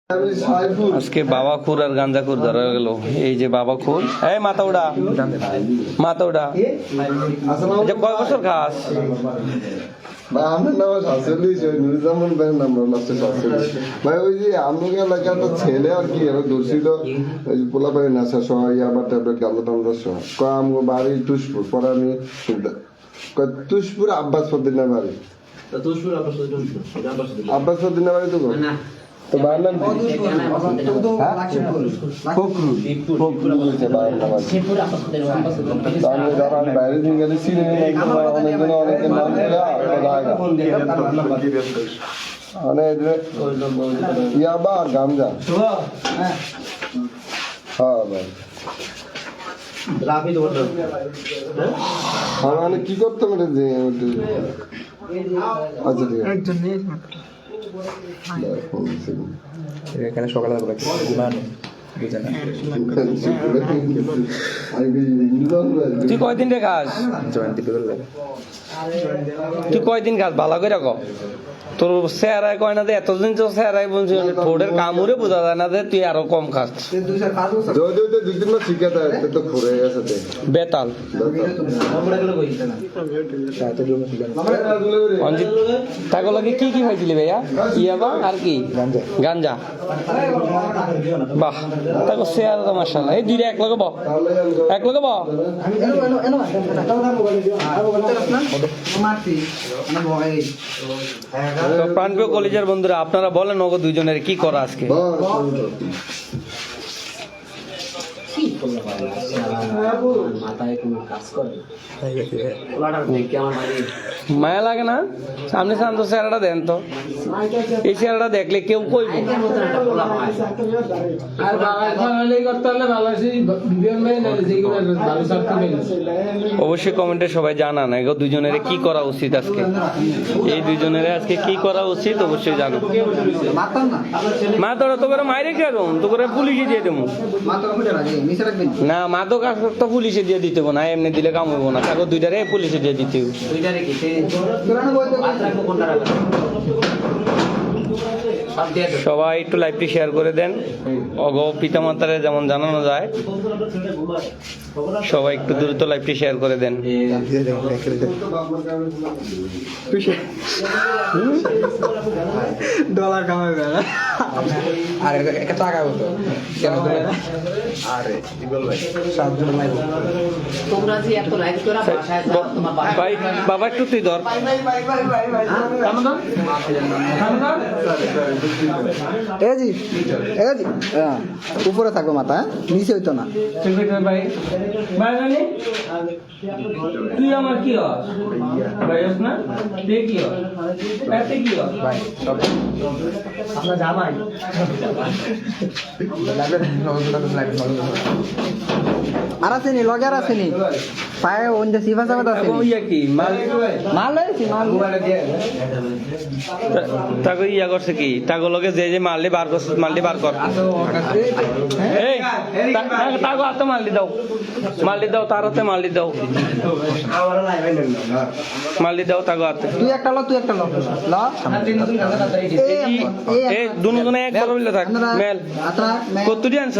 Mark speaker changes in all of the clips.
Speaker 1: আজকে বাবা খুর আর গাঞ্জা খুর ধরা গেল। এই যে বাবা খুর, এই মাথা উড়া, মাথা উড়া। কয় বছর খাস?
Speaker 2: আমার নাম সাতচল্লিশ, ওই নুরুজ্জামান ভাইয়ের নাম্বার লাস্টে 47। ভাই ওই যে আমুক এলাকার একটা ছেলে আর কি এরা ধরছিল, ওই যে পোলা পাই নেশা সহ ইয়াবার ট্যাবলেট গাঁজা টামজা সহ। কয় আমগো বাড়ি তুষপুর, পরে আমি কয় তুষপুর আব্বাস পদ্দিনের বাড়ি। আব্বাস পদ্দিনের বাড়ি তো তো বাবার নাম আমি বাইরে দিয়ে গেলে চিনি অনেকজন অনেকের নাম ইয়াবা আর গামজা। হ্যাঁ ভাই মানে কি করতাম এটা যে আচ্ছা ঠিক আছে
Speaker 3: এখানে সকালে
Speaker 1: তুই কয়দিন রে খাস? তুই কয়দিন খাস ভালো করে রাখো। তোর চেহারায় কয় না যে এতদিন তো চেহারায় বলছি ঠোঁটের কামড়ে বোঝা যায় না যে তুই আরো কম খাস। বেতাল তাকে লাগে কি কি খাইছিলি ভাইয়া? ইয়াবা আর কি গাঞ্জা। বাহ, তাকে চেহারা তো মাশাআল্লাহ। এই দুইটা এক লগে বহ, এক লগে বহ। প্রাণপ্রিয় কলেজের বন্ধুরা, আপনারা বলেন ওগো দুইজনের কি করা আজকে? মায়া লাগে না? সামনে সামনে চেহারাটা দেন তো, এই চেহারাটা দেখলে কেউ কইব। অবশ্যই কমেন্টে সবাই জানান এগো দুইজনের কি করা উচিত আজকে। এই দুইজনের আজকে কি করা উচিত অবশ্যই জানো। মা তোরা তো করে মাইরে কে দেবো, তো করে পুলিশে দিয়ে দেবো না। মা তো তো পুলিশে দিয়ে দিতে না, এমনি দিলে কাম হইব না। কাগজ দুইটারে পুলিশে দিয়ে দিতে। সবাই একটু লাইভটি শেয়ার করে দেন। অগ পিতামাতারে যেমন জানানো যায়, সবাই একটু দ্রুত লাইভটি শেয়ার করে দেন।
Speaker 3: ডলার কামাবে আর একটা টাকা হতো কেন করে? আরে ইবল ভাই সাতজন লাইভ তোমরা যে এত লাইভ করা ভাষায় তোমার
Speaker 1: ভাই বাবা একটু তুই ধর।
Speaker 3: উপরে থাকবে মাথা, নিচে হইতো না।
Speaker 1: ভাই তুই আমার কি হস ভাই? না তুই কি হস? এতে কি হস ভাই? সব আপনার জামাই
Speaker 3: আর আছে নি লগে আর আছে নি পায়ে অন্য সিফা সাবাত আছে নি
Speaker 1: ইয়া কি মাল
Speaker 3: মাল লইছি মাল
Speaker 1: তাকে ইয়া করছে কি? তাকে লগে যে যে মাললি বার করছে, মাললি বার কর। এই তাকে হাতে মাললি দাও, মাললি দাও, তার হাতে মাললি দাও, মাললি দাও তাকে হাতে।
Speaker 3: তুই একটা ল, তুই একটা ল ল।
Speaker 1: এই দুজনে এক বড় মিলে থাক। মেল কত দিয়ে আনছ?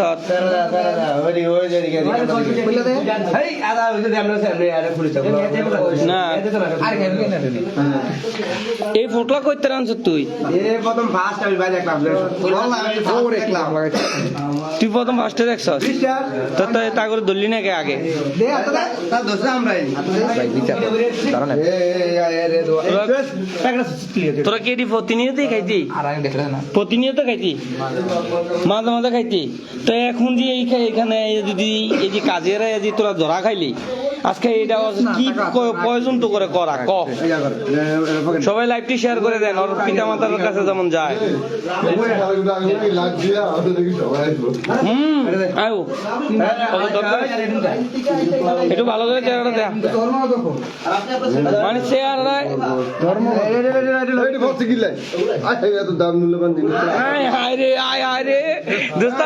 Speaker 1: না এই ফোটলা কইতে আনছ তুই? তুই প্রথম ফার্স্টে দেখছস তো তা করে ধরলি না কে আগে? তোরা কি প্রতিনিয়তই খাইতি? প্রতিনিয়ত খাইতি, মাঝে মাঝে খাইতি। তো এখন যে এইখানে যদি এই যে কাজেরা যে তোরা ধরা খাইলি আজকে, এটা কি প্রয়োজন তো করে করা ক? সবাই লাইভটি শেয়ার করে দেন, ওর পিতা মাতার কাছে যেমন যায়। আয়ো একটু ভালো করে চেহারাটা দেখ, মানে চেহারা
Speaker 2: দাম মূল্যবান জিনিস।
Speaker 1: আয় রে আয় আয় রে দোস্ত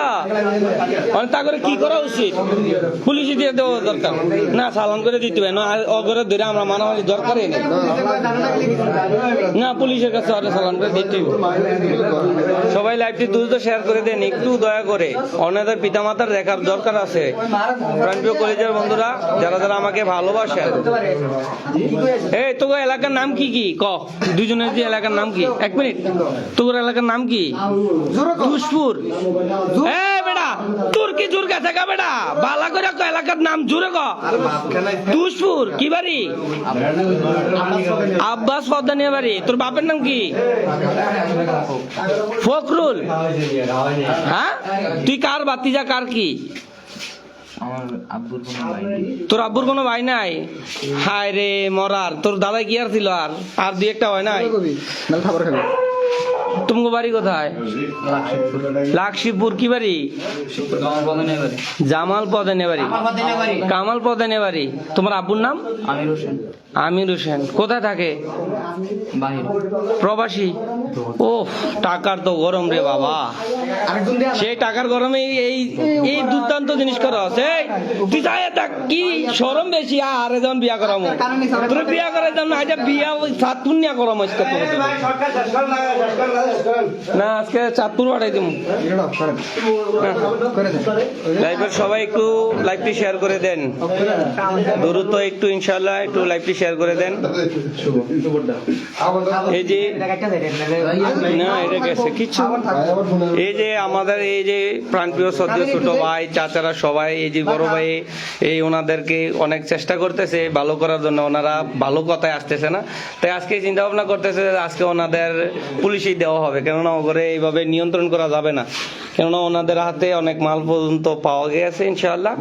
Speaker 1: মানে তা করে কি করা উচিত পুলিশে দিয়ে দেওয়া দরকার না চালান করে দিতে হবে না অগরে ধরে আমরা মানামানি দরকারই নেই না পুলিশের কাছে আরে চালান করে দিতে হবে সবাই লাইভটি দ্রুত শেয়ার করে দেন একটু দয়া করে অন্যদের পিতামাতার দেখার দরকার আছে প্রাণপ্রিয় কলেজের বন্ধুরা যারা যারা আমাকে ভালোবাসেন এই তোর এলাকার নাম কি কি ক দুজনের যে এলাকার নাম কি 1 মিনিট তোর এলাকার নাম কি দুশপুর এ বেটা তোর কি জোর কাছে কা বেটা বালা করে ক এলাকার নাম জোরে ক দুশপুর কি বাড়ি আব্বাস পদ্মানিয়া বাড়ি তোর বাপের নাম কি ফখরুল হ্যাঁ তুই কার বাতিজা কার কি তোর আব্বুর কোনো ভাই নাই হায় রে মরার তোর দাদা কি আর ছিল আর দুই একটা হয় নাই তুমি বাড়ি কোথায় লাকশিবপুর কি বাড়ি জামাল পদানে বাড়ি কামাল পদানে বাড়ি তোমার আব্বুর নাম আমির হোসেন কোথায় থাকে প্রবাসী ও টাকার তো গরম রে বাবা সেই টাকার গরমে এই এই দুর্দান্ত জিনিস করা আছে তুই যাই কি শরম বেশি আর যখন বিয়া করামো তোর বিয়া করাই যাম না আজ বিয়া সাতপুর নিয়ে করাম আজকে না আজকে চাঁদপুর পাঠাই দিব লাইভের সবাই একটু লাইভটি শেয়ার করে দেন দ্রুত একটু ইনশাআল্লাহ একটু লাইভটি শেয়ার করে দেন এই যে না এটা গেছে কিছু এই যে আমাদের এই যে প্রাণপ্রিয় শ্রদ্ধেয় ছোট ভাই চাচারা সবাই এই যে বড় ভাই এই ওনাদেরকে অনেক চেষ্টা করতেছে ভালো করার জন্য ওনারা ভালো কথায় আসতেছে না তাই আজকে চিন্তা ভাবনা করতেছে আজকে ওনাদের পুলিশই দেওয়া হবে কেননা ওগুলো এইভাবে নিয়ন্ত্রণ করা যাবে না কেননা ওনাদের হাতে অনেক মাল পর্যন্ত পাওয়া গেছে ইনশাআল্লাহ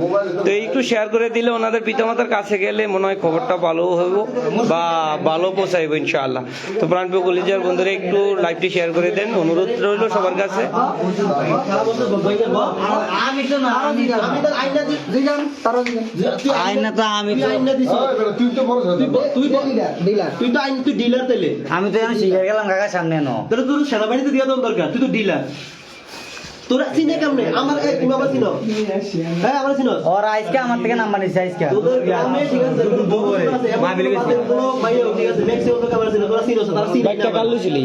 Speaker 1: তো একটু শেয়ার করে দিলে ওনাদের পিতামাতার কাছে গেলে মনে হয় খবরটা ভালো হবে বা ভালো পৌঁছাইব ইনশাআল্লাহ তো প্রাণপ্রিয় কলেজের বন্ধুরা একটু লাইভটি শেয়ার করে দেন অনুরোধ রইল সবার কাছে
Speaker 4: আইনা তো আমি আমি তো এখন শিখে গেলাম কাকা সামনে নো
Speaker 5: তোর সেনাবাহিনীতে দিয়ে দেওয়ার দরকার তুই তো ডিলার তোরা চিনে কেমনে আমার তুমি আমার চিনো হ্যাঁ আমার চিনো
Speaker 4: ওর আজকে আমার থেকে নাম্বার নিচ্ছে আজকে
Speaker 5: তোদের গ্রামে ঠিক আছে মাহবিল গেছে কোনো ভাইও ঠিক আছে ম্যাক্সিমাম লোক আমার চিনো তোরা চিনোস তারা চিনে
Speaker 1: একটা কাল্লু ছিলি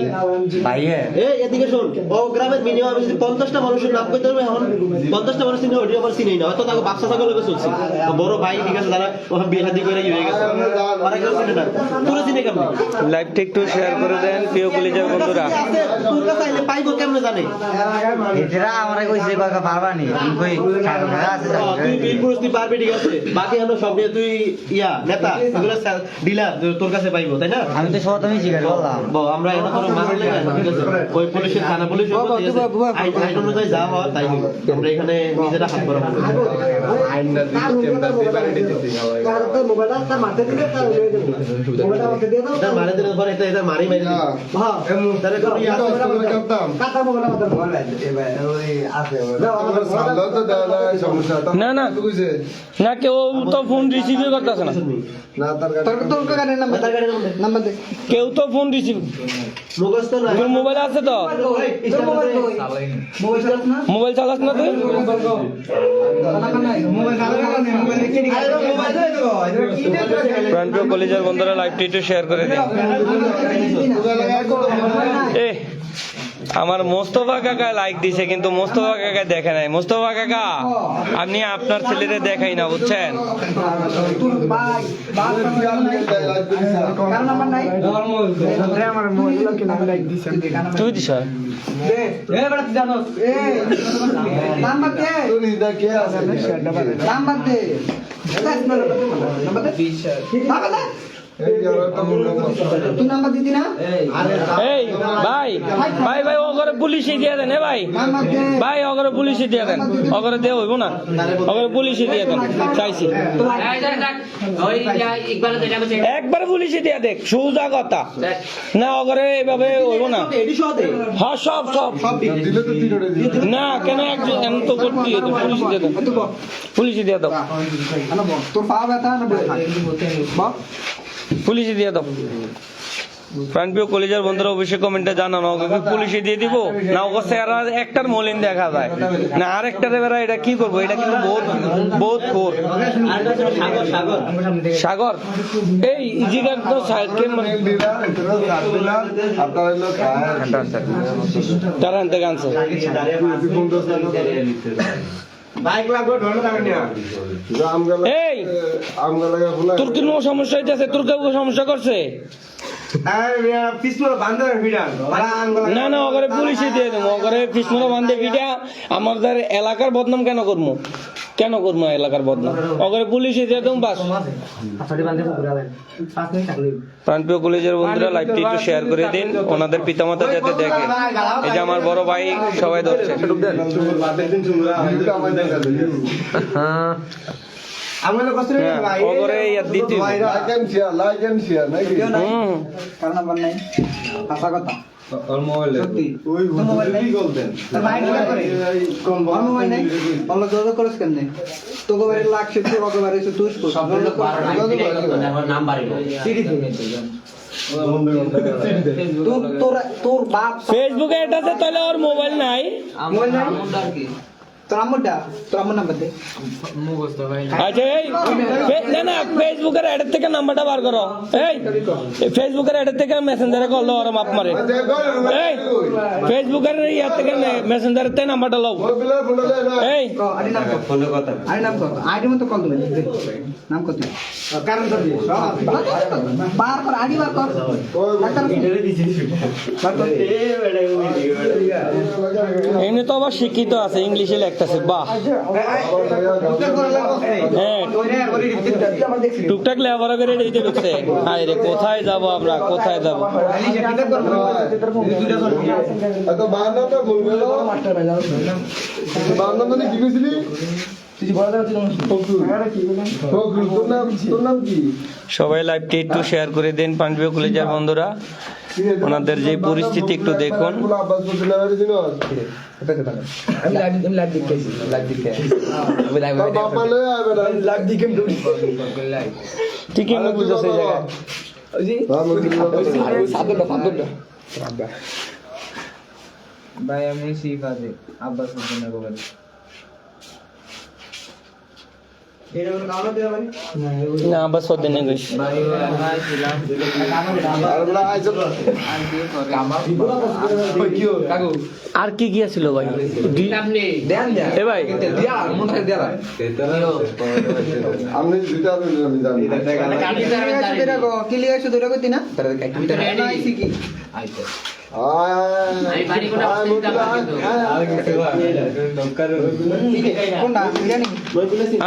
Speaker 4: ভাইয়ে
Speaker 5: এই এদিকে শুন ও গ্রামের মিনিমাম যদি 50টা মানুষের নাম কইতে হবে এখন 50টা মানুষ চিনে ওটি আমার চিনেই না হয়তো তাকে বাচ্চা থাকা লোকে চলছে বড় ভাই ঠিক আছে যারা ওখানে বিয়ে শাদী করে হয়ে গেছে ওরা কেউ চিনে না তোরা চিনে কেমনে
Speaker 1: লাইভটি একটু শেয়ার করে দেন প্রিয় কলেজের বন্ধুরা
Speaker 5: তোর কাছে আইলে পাইবো কেমনে জানে
Speaker 4: এটা আমারে কইছে কাকা পারবানি আমি কই কাকা আছে
Speaker 5: তুই বীর পুরুষ তুই পারবি ঠিক আছে বাকি হলো সব নিয়ে তুই ইয়া নেতা এগুলো ডিলার তোর কাছে পাইবো তাই না
Speaker 4: আমি তো সব তুমি শিখে বললাম
Speaker 5: আমরা এখন কোনো মারলে না ঠিক আছে ওই পুলিশের থানা পুলিশ আইন অনুযায়ী যা হয় তাই হবে আমরা এখানে নিজেরা হাত বরাবর এটা মারে দিলে পরে এটা মারি মারি তাহলে কোনো ইয়া
Speaker 1: না না না কেউ তো ফোন রিসিভই করতেছে না কেউ তো ফোন রিসিভ তোর মোবাইল আছে তো মোবাইল চালাস না তুই প্রাণপ্রিয় কলেজের বন্ধুরা লাইভটি একটু শেয়ার করে দিন এ আমার মোস্তফা কাকা লাইক দিছে কিন্তু মোস্তফা কাকা দেখে নাই মোস্তফা কাকা আপনি আপনার ছেলেরে দেখাই না বুঝছেন তুই দিস এই ভাই ভাই ভাই ও করে পুলিশে দিয়ে দেন এ ভাই ভাই ও করে পুলিশে দিয়ে দেন ও করে দিয়ে হইব না ও করে পুলিশে দিয়ে দেন চাইছি একবার পুলিশে দিয়ে দেখ সোজা কথা না ও করে এভাবে হইব না হ্যাঁ সব সব না কেন একজন তো করতে পুলিশে দিয়ে দেন পুলিশে দিয়ে দাও
Speaker 3: তোর পা ব্যথা না
Speaker 1: পুলিশে দিয়ে দাও প্রাণপ্রিয় কলেজের বন্ধুরা অবশ্যই কমেন্টে জানানো, ওকে কি পুলিশে দিয়ে দিব না ওকে চেহারা একটার মলিন দেখা যায় না আরেকটার এবারে এটা কি করবো, এটা কিন্তু বহুত বহুত খোর। সাগর এই জিগার তো
Speaker 2: আপনার হলো খায়
Speaker 1: তারা আনতে গানছে এই তোর কি কোনো সমস্যা হইতেছে, তোর কেউ সমস্যা করছে না না ওখানে পুলিশে দিয়ে দেবো, ওখানে কৃষ্ণরা বান্ধে ভিডিয়া আমাদের এলাকার বদনাম কেন করবো, কেন করবো এলাকার বদনাম, ওখানে পুলিশে দিয়ে দেবো বাস। প্রাণপ্রিয় কলেজের বন্ধুরা লাইভটি একটু শেয়ার করে দিন, ওনাদের পিতামাতা যাতে দেখে। এই যে আমার বড় ভাই সবাই ধরছে
Speaker 3: তোর বাপ
Speaker 1: ফেসবুকে এটা আছে, তাহলে ওর মোবাইল নাই।
Speaker 3: তোর আম্মুর নাম্বার দে।
Speaker 1: আচ্ছা এই না না ফেসবুকের অ্যাডের থেকে নাম্বারটা বার করো, এই ফেসবুকের অ্যাডের থেকে মেসেঞ্জারে কল ওরা মাপ মারে, এই ফেসবুকের ইয়ার থেকে মেসেঞ্জারের থেকে নাম্বারটা লও, এই
Speaker 3: আইডি নাম কর আইডি মতো কল দেবে নাম কত কারণ তো বার কর আইডি বার কর
Speaker 1: এমনি তো আবার শিক্ষিত আছে, ইংলিশে লেখতেছে, বাহ হ্যাঁ টুকটাক লেখাপড়া করে দিতে ঢুকছে। হায় রে কোথায় যাব আমরা, কোথায় যাব সবাই লাইভটি একটু শেয়ার করে দেন প্রাণপ্রিয় কলেজের বন্ধুরা, ওনাদের যে পরিস্থিতি একটু দেখুন। ঠিক আমি বুঝতেছি
Speaker 4: ভাই আমি শিফ আছে আব্বাস হোসেনের বলে
Speaker 1: না বাস হতে নেই গেছি। আর কি গিয়েছিল ভাই এ ভাই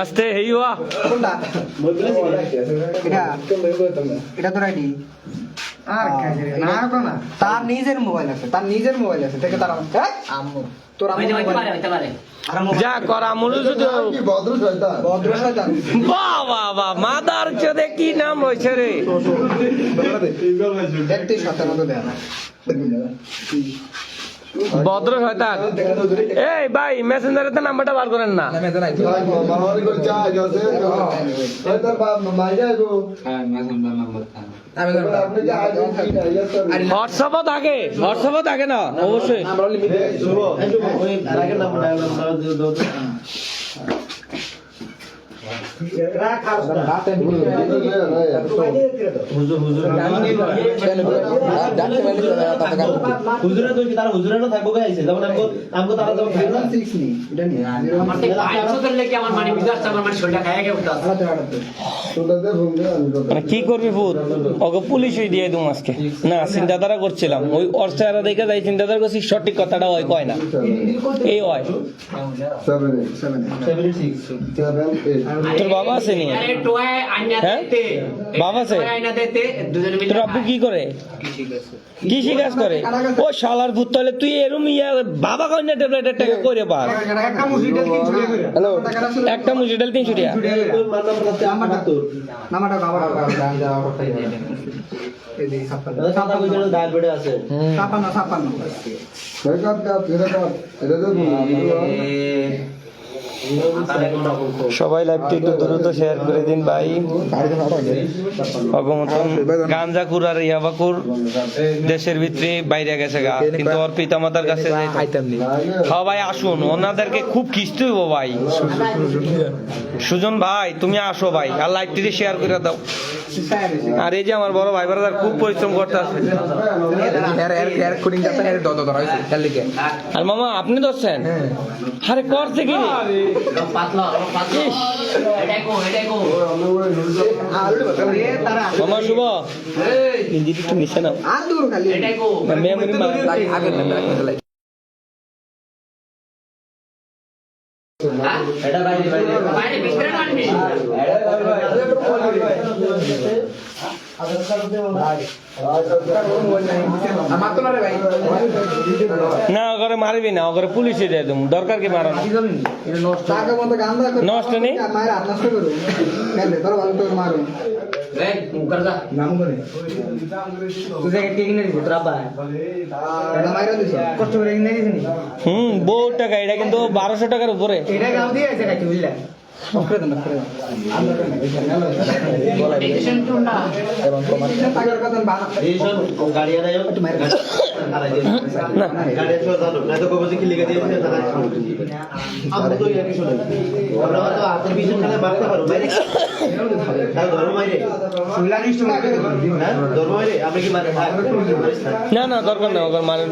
Speaker 1: আস্তে হেইয়া
Speaker 3: এটা তোর আইডি তার নিজের মোবাইল আছে, তার নিজের মোবাইল আছে থেকে তার তোর
Speaker 1: যা করা মূল বাবা বা মাদার চোদে কি নাম রয়েছে রে,
Speaker 3: দেখতে সাধারণত দেয় না
Speaker 1: ভদ্র শয়তান। এই ভাই মেসেঞ্জারে তো নাম্বারটা বার করেন না, হোয়াটসঅ্যাপও থাকে, হোয়াটসঅ্যাপও থাকে না অবশ্যই। কি করবি ভূত, ওকে পুলিশই দিয়ে দেবো আজকে না, চিন্তাধারা করছিলাম ওই অর্থেরা দেখে যাই, চিন্তাধারা করছি সঠিক কথাটা হয় কয় না, এই হয়। তোর বাবা আছে নি? হ্যাঁ বাবা আছে। তোর আব্বু কি করে, কৃষি কাজ করে? ও শালার ভূত, তাহলে তুই এরম বাবা কয় না ট্যাবলেটের টাকা করে পাস। হ্যালো একটা মুসিডাল 300 টাকা। সবাই লাইভটি একটু দ্রুত শেয়ার করে দিন ভাই। অগমতন গাঞ্জাকুর আর ইয়াবাকুর দেশের ভিতরে বাইরে গেছে গা, কিন্তু ওর পিতামাতার কাছে হ্যাঁ ভাই আসুন, ওনাদেরকে খুব কিস্তি হইব ভাই। সুজন ভাই তুমি আসো ভাই, আর লাইভটি শেয়ার করে দাও। আর এই যে আমার বড় ভাই ব্রাদার খুব পরিশ্রম করতে আছে। আর মামা আপনি ধরছেন? আরে করছে কি মামা শুভ ইঞ্জিন একটু নিচে নাও। না ওখানে মারবি না, ওখানে পুলিশে দিয়ে দেবো, দরকার কি মারা নষ্ট নেই। বহু টাকা, এটা কিন্তু 1200 টাকার উপরে। না না দরকার না, ওখানে মানে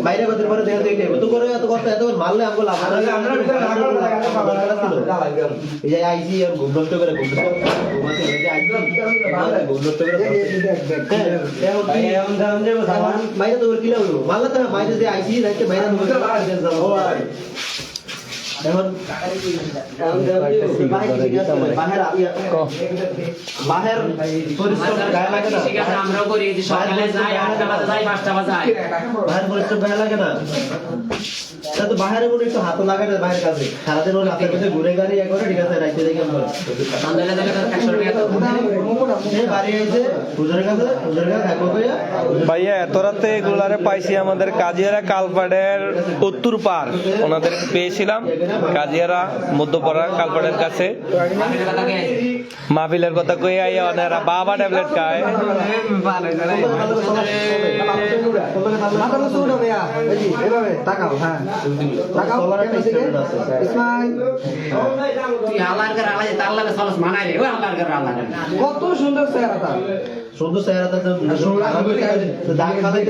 Speaker 5: বাইরে কত পরে দেখা দেখলে তো করে এত কষ্ট এত মারলে আমগো লাভ এই যে আইসি আর ঘুম নষ্ট করে ঘুম ঘুমাতে যে আইসি ঘুম নষ্ট করে বাইরে তো কি লাগলো মারলে তো বাইরে যে আইসি রাইতে বাইরে এখন বাহির পরিশ্রম গায়ে লাগে না, আমরাও করি যে সকালে যাই 8টা বাজে যাই 5টা বাজে যাই, বাহির পরিশ্রম গায়ে লাগে না। তা তো বাহিরে মনে একটু হাত লাগায় না, বাইরের কাছে সারাদিন ওর রাতের মধ্যে ঘুরে গাড়ি ইয়ে করে, ঠিক আছে রাইতে দেখে আমরা সন্ধ্যাবেলা দেখে 100 টাকা তো বাড়ি এসে হুজুরের কাছে থাকবো
Speaker 1: ভাইয়া এত রাতে এগুলারে পাইছি আমাদের কাজিয়ারা কালপাড়ের উত্তর পার, ওনাদের পেয়েছিলাম কাজিয়ারা মধ্যপাড়া কালপাড়ের কাছে। মাহফিলের কথা কই আইয়া ওনারা বাবা ট্যাবলেট খায়।
Speaker 3: কত সুন্দর চেহারা,
Speaker 5: সুন্দর চেহারাটা দাগ খালে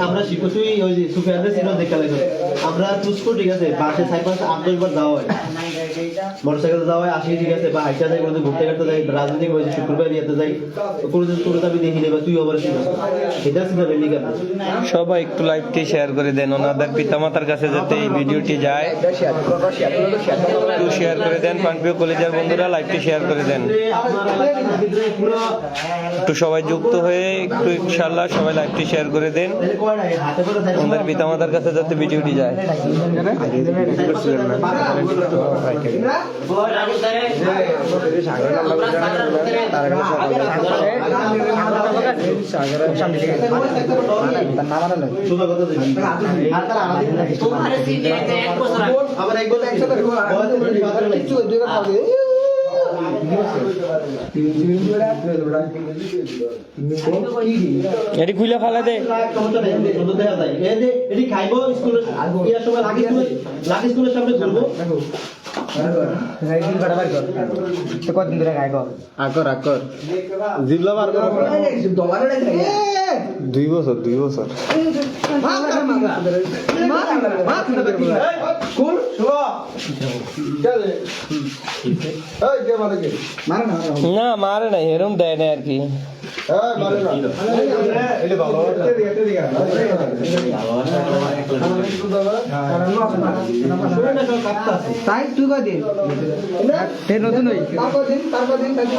Speaker 5: আমরা শিখছি ওই যে সুফিয়ানের সিনেমা দেখে লাগবে আমরা চুজকো, ঠিক আছে বাসে 5-8 বার যাওয়া হয়, মোটরসাইকেল যাওয়া হয়, আসি ঠিক আছে, বা হাইটা যাই, কোনোদিন ঘুরতে ঘাটতে যাই, রাজনীতি ওই যে শুক্রবার ইয়েতে যাই, কোনোদিন তোর আমি দেখি নেই, বা তুই আবার শিখছ এটা সিনেমা লিখে।
Speaker 1: সবাই একটু লাইভটি শেয়ার করে দেন, ওনাদের পিতামাতার কাছে যাতে এই ভিডিওটি যায় একটু শেয়ার করে দেন। প্রাণপ্রিয় কলেজের বন্ধুরা লাইভটি শেয়ার করে দেন, একটু সবাই যুক্ত হয়ে একটু ইনশাআল্লাহ সবাই লাইভটি শেয়ার করে দেন, ওনাদের পিতামাতার কাছে যাতে ভিডিওটি যায়। এটি খুলে ফেলা দে,
Speaker 5: এটি খাইব স্কুলের সময় লাগে স্কুলের সামনে ঘুরবো।
Speaker 4: কদিন ধরে গায়
Speaker 2: আকর জিবলা বার কর 2 বছর
Speaker 1: না মারে না, এরকম দেয় না আর কি।
Speaker 3: তাই তুই কদিন নতুন হই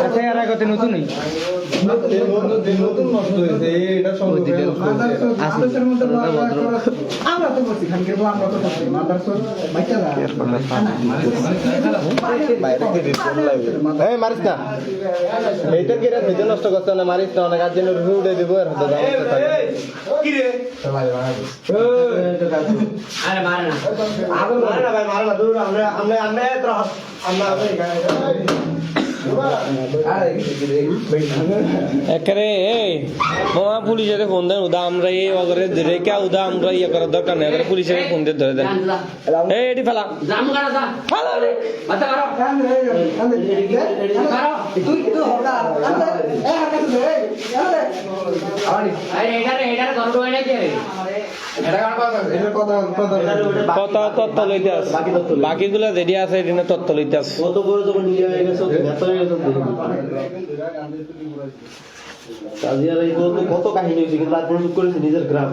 Speaker 3: আচ্ছা এর আগে নতুন হই
Speaker 2: নতুন নষ্ট হয়েছে এটা সম্পর্কে
Speaker 3: আমরা তো করছি খানকে আমরা তো করছি মাদ্রাসা বাচ্চারা
Speaker 5: এই মারিস না এইটার কি রাত ভিডিও নষ্ট করতে না মারিস না অনেক আর্জেন্ট রিভিউ দিয়ে দিব আর হতে দাও কি রে আরে মারে না ভাই মারে না দূর আমরা তো আমরা
Speaker 1: একেবারে এই মামা পুলিশের ফোন দেন উদা আমরা এই অগরে রেখে উদা আমরা ইয়ে করার দরকার নেই এবারে পুলিশের ফোন দিয়ে ধরে দেন এই এটি ফেলা ফেলা রে কথা তত্ত্ব লইতে আস বাকিগুলো যেটি আছে এটি তত্ত্ব লইতে আস
Speaker 5: কত বড় যখন নিয়ে হয়ে গেছে এত হয়ে গেছে কাজিয়ার এই কত কাহিনী হয়েছে কিন্তু আর প্রয়োগ করেছে নিজের গ্রাম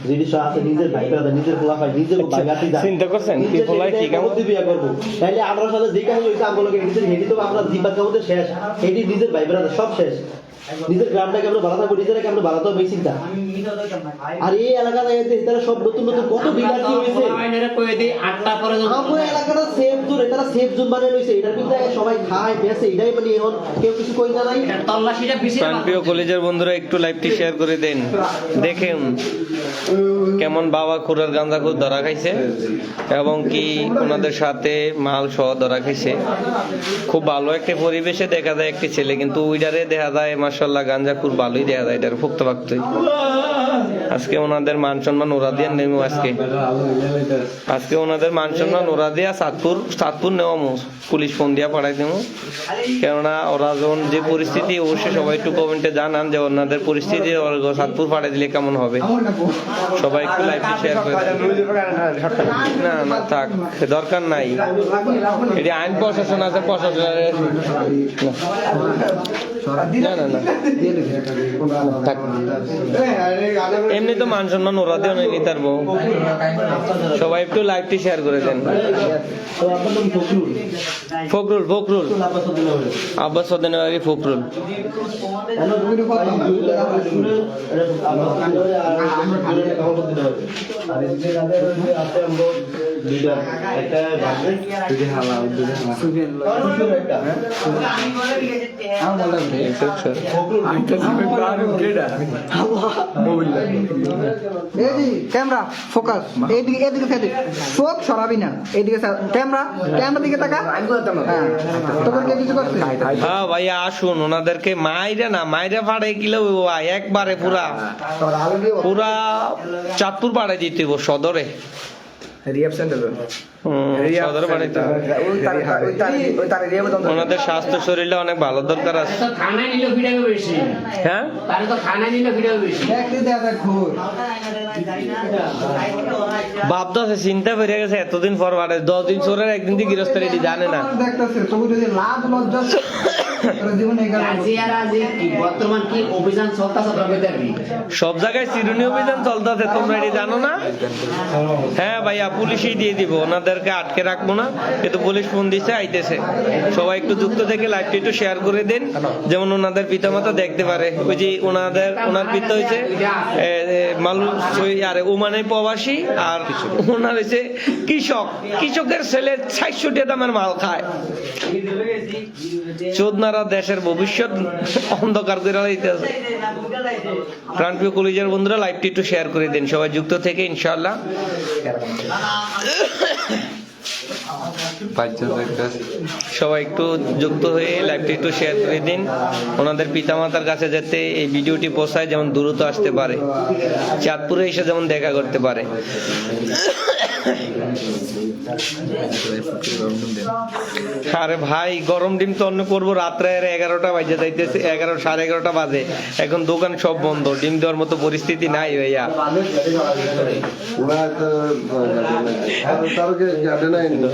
Speaker 5: যেটি আছে নিজের ভাই ব্রাদার নিজের খোলাফাই নিজের বাগাতি দা
Speaker 1: চিন্তা করছেন কি ফলাই কি কেমন
Speaker 5: বিয়ে করবো তাইলে আমরা সাথে যে কাহিনী হয়েছে আমগুলোকে নিজের হেডি তো আমরা জীবাত কামতে শেষ হেডি নিজের ভাই ব্রাদার সব শেষ নিজের গ্রামটাকে আমরা ভালো থাকবো নিজেরাকে আমরা ভালো থাকবো এই চিন্তা আর এই এলাকাতে তারা সব নতুন নতুন কত বিলাস হয়েছে এলাকাটা সেফ জোন এটা সেফ জোন বানিয়ে রয়েছে এটার ভিতরে সবাই খায় বেঁচে এটাই মানে এখন কেউ কিছু কই না নাই
Speaker 1: প্রিয় কলেজের বন্ধুরা একটু লাইভটি শেয়ার করে দেন দেখেন কেমন বাবা খুরার গাঁজাখুর ধরা খাইছে এবং কি ওনাদের সাথে মাল সহ ধরা খাইছে খুব ভালো একটা পরিবেশে দেখা যায় একটি ছেলে কিন্তু ওইটারে দেখা যায় মাশাআল্লাহ গাঁজাখুর ভালোই দেখা যায় এটার ফুক্ত বাক্তই আজকে ওনাদের মান সম্মান ওরা দিয়ে নেমে আজকে ওনাদের মান সম্মান ওরা দিয়া সাতপুর নেওয়ামো পুলিশ ফোন দিয়া পাঠাই দেবো কেননা ওরা যখন যে পরিস্থিতি অবশ্যই সবাই একটু কমেন্টে জানান যে ওনাদের পরিস্থিতি সাতপুর পাঠাই দিলে কেমন হবে সবাই একটু লাইভটি শেয়ার করে না না থাক দরকার নাই এটি আইন প্রশাসন আছে প্রশাসনের না না না থাক এমনি তো মান সম্মান ওরা দিয়ে নিতে পারবো সবাই একটু লাইভটি শেয়ার করে দেন ফখরুল আব্বাস সদেনারি ফখরুল
Speaker 3: ক্যামেরা ফোকাস এইদিকে চোখ সরাবি না এইদিকে ক্যামেরা দিকে তাকা তোকে কে কিছু করছে
Speaker 1: হ্যাঁ ভাইয়া আসুন ওনাদেরকে মাইরা ফাড়ে কিলো একবারে পুরা চাঁদপুর পাড়ায় দিতে সদরে ওনাদের স্বাস্থ্য শরীরে অনেক ভালো দরকার আছে হ্যাঁ ভাবতেছে চিন্তা করে গেছে এতদিন পর বাড়ে 10 দিন চোরের একদিন দিয়ে গৃহস্থের এটি জানে না সব জায়গায় চিরুনি অভিযান চলতেছে তোমরা এটি জানো না হ্যাঁ ভাইয়া পুলিশই দিয়ে দিব ওনাদেরকে আটকে রাখবো না কিন্তু পুলিশ ফোন দিচ্ছে আইতেছে সবাই একটু যুক্ত থেকে লাইভটি একটু শেয়ার করে দেন যেমন ওনাদের পিতামাতা দেখতে পারে ওই যে ওনার পিতা হয়েছে ওমানের প্রবাসী আর ওনার হয়েছে কৃষকের ছেলে ৬৬ দামের মাল খায় চোদনারা দেশের ভবিষ্যৎ অন্ধকার করে দিতেছে প্রাণপ্রিয় কলেজের বন্ধুরা লাইভটি একটু শেয়ার করে দিন সবাই যুক্ত থেকে ইনশাআল্লাহ সবাই একটু যুক্ত হয়ে লাইভটি একটু শেয়ার করে দিন ওনাদের পিতামাতার কাছে যাতে এই ভিডিওটি পৌঁছায় যেমন দ্রুত আসতে পারে চাঁদপুরে এসে যেমন দেখা করতে পারে আরে ভাই গরম ডিম তো অন্য করবো রাত্রে 11টা বাজে যাইতেছে 11:30 বাজে এখন দোকান সব বন্ধ ডিম দেওয়ার মতো পরিস্থিতি নাই ভাইয়া
Speaker 2: তারকে গার্ডেন
Speaker 1: কিন্তু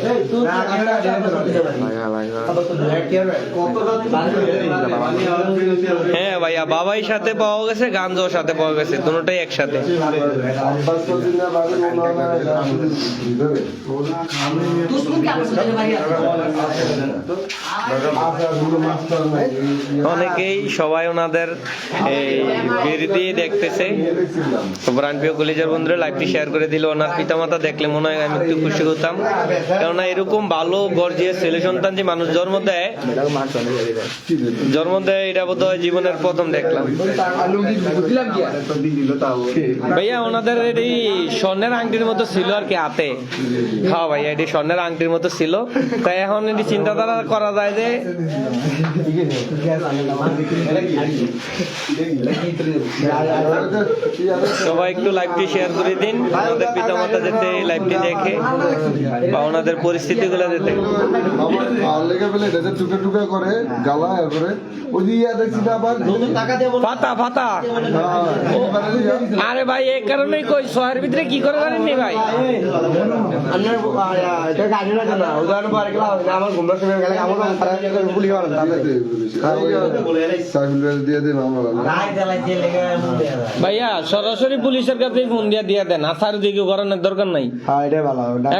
Speaker 1: হ্যাঁ ভাইয়া, বাবাই সাথে পাওয়া গেছে, গাঞ্জাও সাথে পাওয়া গেছে, দুটোটাই একসাথে। অনেকেই সবাই ওনাদের এই বিরতি দেখতেছে। তো প্রাণপ্রিয় কলিজার বন্ধুরা লাইভটি শেয়ার করে দিল। ওনার পিতামাতা দেখলে মনে হয় আমি একটু খুশি হতাম, কেননা এরকম ভালো গর্জিয়াস ছেলে সন্তান যে মানুষ জন্ম দেয় এটা বোধ হয় জীবনের প্রথম দেখলাম। ভাইয়া ওনাদের এই স্বর্ণের আংটির মতো ছিল আর কি হাতে। হ্যাঁ ভাইয়া, এটি স্বর্ণের আংটির মতো ছিল। তাই এখন এটি চিন্তাধারা করা যায় যে সবাই একটু লাইভটি শেয়ার করে দিন, ওনাদের পিতামাতা যাতে লাইভটি দেখে বা ওনাদের পরিস্থিতি গুলো যাতে
Speaker 2: টুকা টুকা করে গালা করে
Speaker 1: ফাতা ফাতা। আরে ভাই এই কারণেই কই শহরের ভিতরে কি করে জানেননি ভাই, ভাইয়া সরাসরি পুলিশের কাছে ফোন দিয়ে দেন, আসার দিকে করানোর দরকার নাই।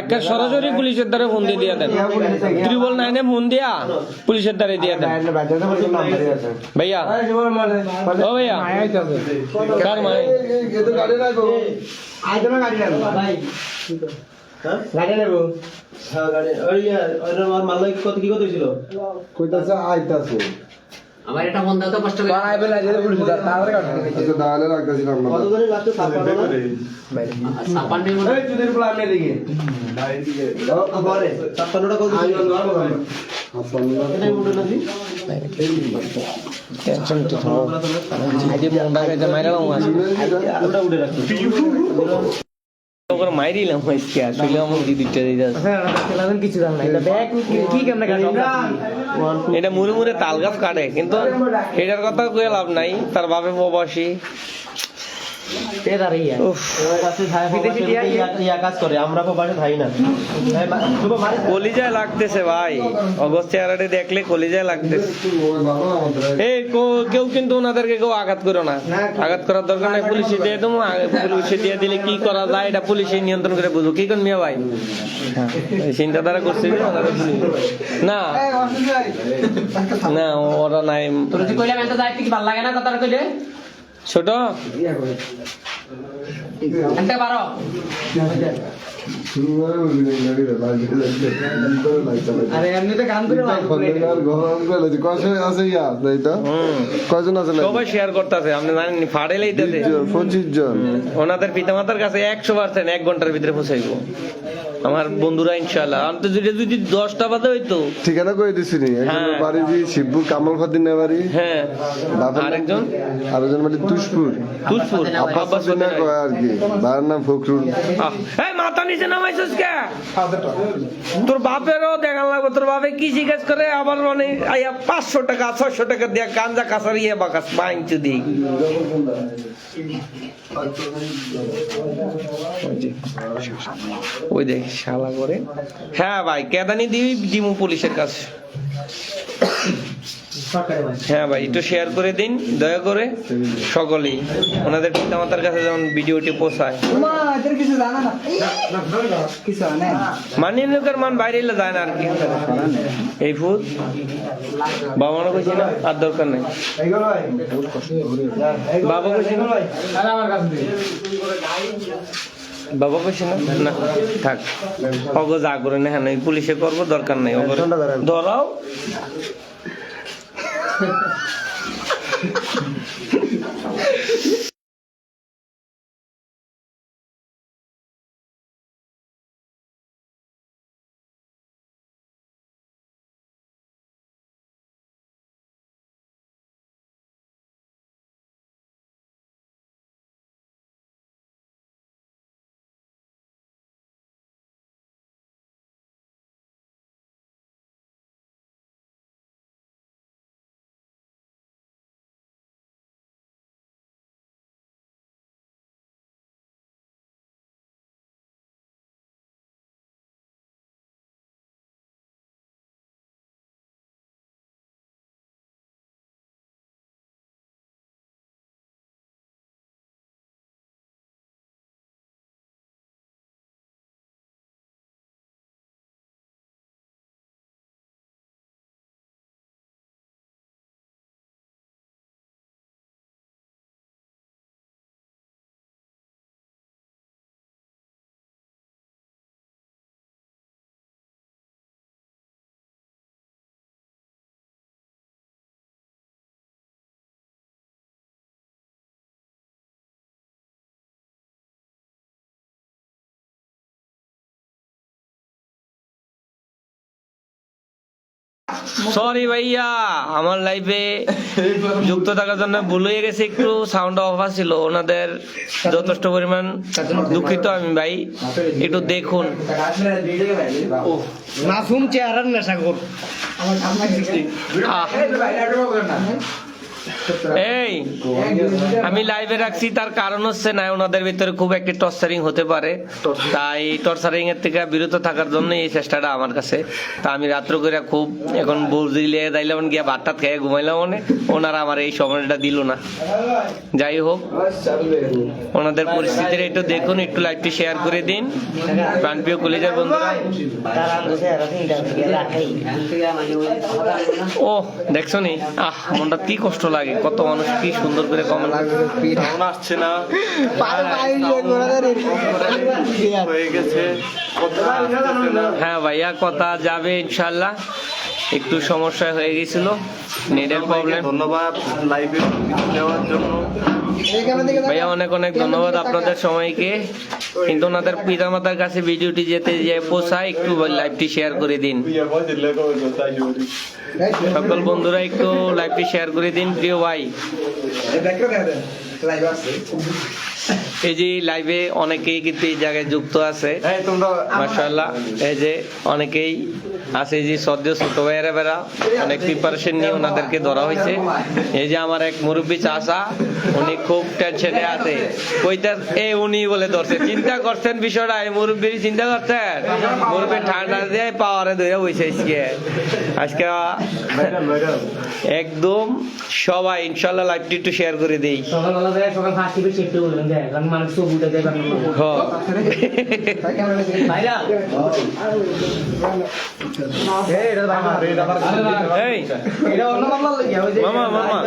Speaker 1: একটা সরাসরি পুলিশের দ্বারা ফোন দিয়ে দেন, 999 ফোন দিয়া পুলিশের দ্বারা দিয়ে দেন। ভাইয়া ও ভাইয়া কার মাই
Speaker 3: আমার এটা মন দাও তো কষ্ট করে
Speaker 1: মাইরিলাম আসলে আমার দিদিটা
Speaker 4: কিছু জান না এটা ব্যাগ কি কেমনে কাটে
Speaker 1: এটা মুড়ে মুড়ে তাল গাছ কাটে, কিন্তু এটার কথা কয়ে লাভ নাই, তার বাপে প্রবাসী। কলিজায় লাগতেছে ভাই, অগস্ট চেহারাটা দেখলে কলিজায় লাগতেছে। এই কেউ কিন্তু ওনাদেরকে কেউ আঘাত করো না, আঘাত করার দরকার নাই, পুলিশে দিয়ে দেবো। পুলিশে দিয়ে দিলে কি করা যায় এটা পুলিশে নিয়ন্ত্রণ করে বুঝো। কি করেন মিয়া ভাই, চিন্তাধারা করছে না না ওরা নাই।
Speaker 3: ভালো লাগে না কথাটা কইলে
Speaker 1: ছোট
Speaker 3: পারো
Speaker 4: আরে এমনিতে গান করে
Speaker 2: কয়জন আছে?
Speaker 1: সবাই শেয়ার করতেছে, আপনি জানেন ফাড়েলেই
Speaker 2: 25 জন।
Speaker 1: ওনাদের পিতামাতার কাছে 100% 1 ঘন্টার ভিতরে পৌঁছাইবো আমার বন্ধুরা ইনশাআল্লাহ। আমি তো যদি 10টা বাজে হইতো
Speaker 2: ঠিকানা করে দিছি নি। একজন বাড়ি দি শিবপুর কামাল ফাদিনা বাড়ি,
Speaker 1: হ্যাঁ আরেকজন
Speaker 2: মানে তুষপুর আব্বাস না কয় আর কি, তার নাম ফখরুল।
Speaker 1: এই মাথা নিচে নামাইছিস কে? তোর বাপেরও দেখান লাগবে, তোর বাপে কি জিজ্ঞেস করে আবার মানে 500 টাকা 600 টাকা দিয়ে কাঞ্জা কাছার বাকাস বাইঞ্চু দিই। ওই দেখ শালা করে। হ্যাঁ ভাই কেদানি দিই দিমু পুলিশের কাছে। হ্যাঁ ভাই একটু শেয়ার করে দিন দয়া করে সকলেই, ওনাদের পিতামাতার কাছে যেমন ভিডিওটি পৌঁছায়। মানি লোকের মান বাইরে যায় না আর কি। এই ফুল বাবা মনে করছি না, আর দরকার নেই। বাবা করছি না, বাবা কইছে না, না থাক অগ যা করে না। হ্যাঁ পুলিশে করবো, দরকার নাই। ধরাও সরি ভাইয়া, আমার লাইফে যুক্ত থাকার জন্য ভুল হয়ে গেছে, একটু সাউন্ড অফ ছিল, ওনাদের যথেষ্ট পরিমাণ দুঃখিত আমি ভাই, একটু দেখুন।
Speaker 4: মাসুম চেহারার নেশা কর
Speaker 1: আহ, এই আমি লাইভে রাখছি, তার কারণ হচ্ছে না ওনাদের ভিতরে খুব একটি টর্চারিং হতে পারে, তাই টর্চারিং এর থেকে বিরত থাকার জন্য এই চেষ্টাটা আমার কাছে। তা আমি রাত্র করে খুব এখন বুঝিলে দাইলাম গিয়া ভাত টাত খেয়ে ঘুমাইলাম, মানে ওনারা আমার এই সময়টা দিল না। যাই হোক, ওনাদের পরিস্থিতির একটু দেখুন, একটু লাইভটি শেয়ার করে দিন প্রাণপ্রিয় কলেজের বন্ধুরা। ও দেখছো নি, মনটা কি কষ্ট লাগে, কত মানুষ কি সুন্দর করে কমেন্ট আসছে না হয়ে গেছে। হ্যাঁ ভাইয়া, কথা যাবে ইনশাল্লাহ, একটু সমস্যা হয়ে গেছিল, নেটের প্রবলেম। ধন্যবাদ লাইভে দেওয়ার জন্য ভাইয়া, অনেক অনেক ধন্যবাদ আপনাদের সময়কে। কিন্তু ওনাদের পিতামাতার কাছে ভিডিওটি যেতে যে পোষায়, একটু লাইভটি শেয়ার করে দিন। সকল বন্ধুরা একটু লাইভটি শেয়ার করে দিন প্রিয় ভাই। এই যে লাইভে অনেকেই কিন্তু এই জায়গায় যুক্ত আছে মাশাআল্লাহ, এই যে অনেকেই আছে, যে সদ্য ছোট ভাইয়েরা বেড়া অনেক প্রিপারেশন নিয়ে ওনাদেরকে ধরা হয়েছে। এই যে আমার এক মুরব্বী চাচা, উনি খুব টেনশনে আছে, কইতার এ উনি বলে ধরছে, চিন্তা করছেন বিষয়টা, এই মুরব্বীর চিন্তা করছেন, মুরব্বী ঠান্ডা দিয়ে পাওয়ারে ধরে বসে আজকে একদম সবাই ইনশাল্লাহ লাইভটি একটু শেয়ার করে দেই। মামা মামা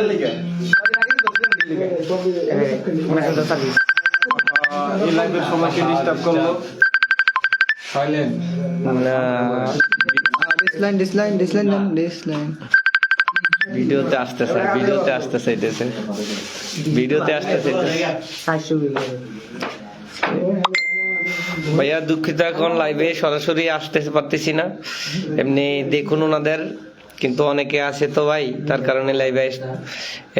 Speaker 1: এই লাইভের সময়কে ডিস্টার্ব করলো। ভিডিওতে আসতেছে, ভিডিওতে আসতেছে, ভিডিওতে আসতেছে। ভাইয়া দুঃখিত, এখন লাইভে সরাসরি আসতে পারতেছি না, এমনি দেখুন ওনাদের, কিন্তু অনেকে আছে তো ভাই, তার কারণে লাইভে